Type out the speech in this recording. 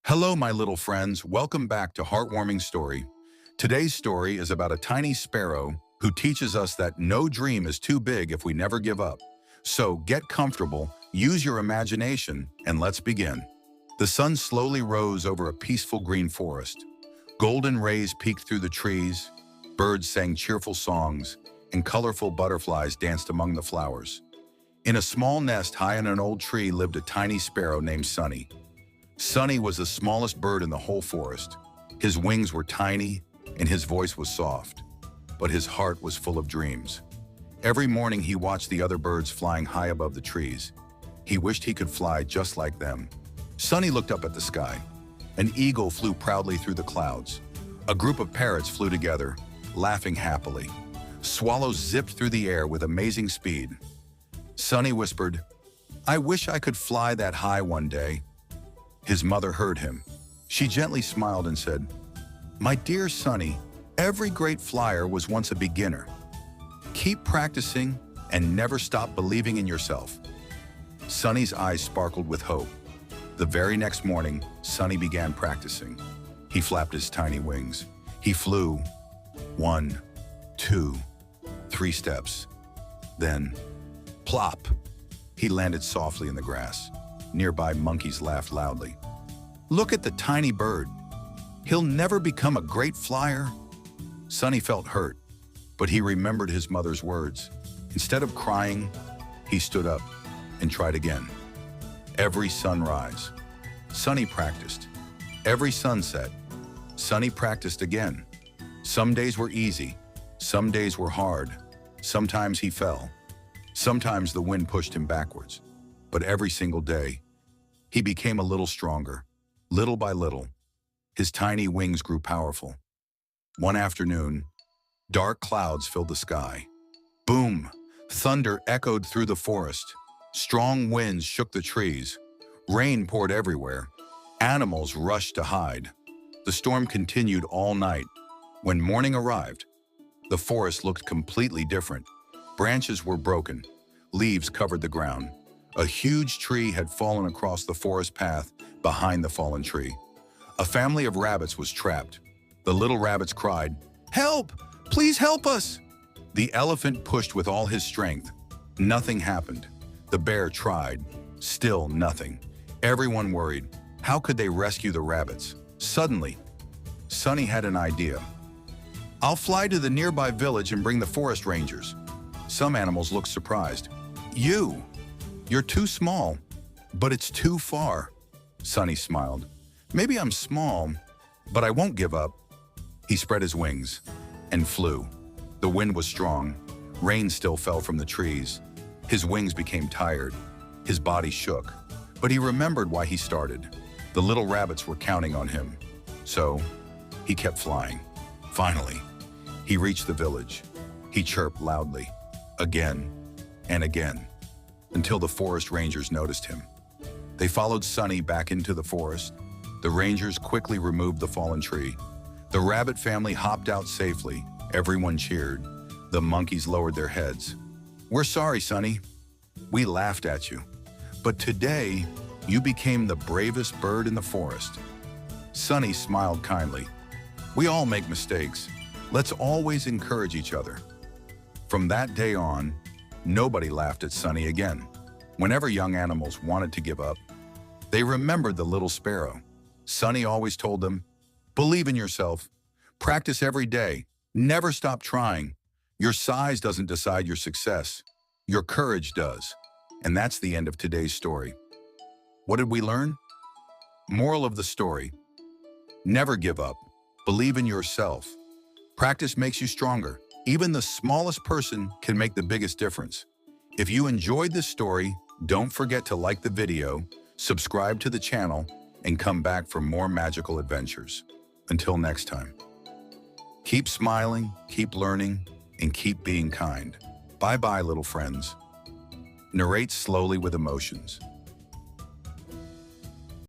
Hello, my little friends. Welcome back to Heartwarming Story. Today's story is about a tiny sparrow who teaches us that no dream is too big if we never give up. So get comfortable, use your imagination, and let's begin. The sun slowly rose over a peaceful green forest. Golden rays peeked through the trees, birds sang cheerful songs, and colorful butterflies danced among the flowers. In a small nest high in an old tree lived a tiny sparrow named Sunny. Sunny was the smallest bird in the whole forest. His wings were tiny, and his voice was soft, but his heart was full of dreams. Every morning he watched the other birds flying high above the trees. He wished he could fly just like them. Sunny looked up at the sky. An eagle flew proudly through the clouds. A group of parrots flew together, laughing happily. Swallows zipped through the air with amazing speed. Sunny whispered, "I wish I could fly that high one day." His mother heard him. She gently smiled and said, "My dear Sunny, every great flyer was once a beginner. Keep practicing and never stop believing in yourself." Sunny's eyes sparkled with hope. The very next morning, Sunny began practicing. He flapped his tiny wings. He flew 1, 2, 3 steps. Then, plop! He landed softly in the grass. Nearby monkeys laughed loudly. "Look at the tiny bird. He'll never become a great flyer." Sunny felt hurt, but he remembered his mother's words. Instead of crying, he stood up and tried again. Every sunrise, Sunny practiced. Every sunset, Sunny practiced again. Some days were easy, some days were hard. Sometimes he fell. Sometimes the wind pushed him backwards. But every single day, he became a little stronger. Little by little, his tiny wings grew powerful. One afternoon, dark clouds filled the sky. Boom! Thunder echoed through the forest. Strong winds shook the trees. Rain poured everywhere. Animals rushed to hide. The storm continued all night. When morning arrived, the forest looked completely different. Branches were broken. Leaves covered the ground. A huge tree had fallen across the forest path behind the fallen tree. A family of rabbits was trapped. The little rabbits cried, "Help! Please help us!" The elephant pushed with all his strength. Nothing happened. The bear tried. Still nothing. Everyone worried. How could they rescue the rabbits? Suddenly, Sunny had an idea. "I'll fly to the nearby village and bring the forest rangers." Some animals looked surprised. You're too small, but it's too far." Sunny smiled. "Maybe I'm small, but I won't give up." He spread his wings and flew. The wind was strong. Rain still fell from the trees. His wings became tired. His body shook. But he remembered why he started. The little rabbits were counting on him. So, he kept flying. Finally, he reached the village. He chirped loudly, again and again, until the forest rangers noticed him. They followed Sunny back into the forest. The rangers quickly removed the fallen tree. The rabbit family hopped out safely. Everyone cheered. The monkeys lowered their heads. "We're sorry, Sunny. We laughed at you. But today, you became the bravest bird in the forest." Sunny smiled kindly. "We all make mistakes. Let's always encourage each other." From that day on, nobody laughed at Sunny again. Whenever young animals wanted to give up, they remembered the little sparrow. Sunny always told them, "Believe in yourself. Practice every day. Never stop trying. Your size doesn't decide your success. Your courage does." And that's the end of today's story. What did we learn? Moral of the story: never give up. Believe in yourself. Practice makes you stronger. Even the smallest person can make the biggest difference. If you enjoyed this story, don't forget to like the video, subscribe to the channel, and come back for more magical adventures. Until next time, keep smiling, keep learning, and keep being kind. Bye-bye, little friends. Narrate slowly with emotions.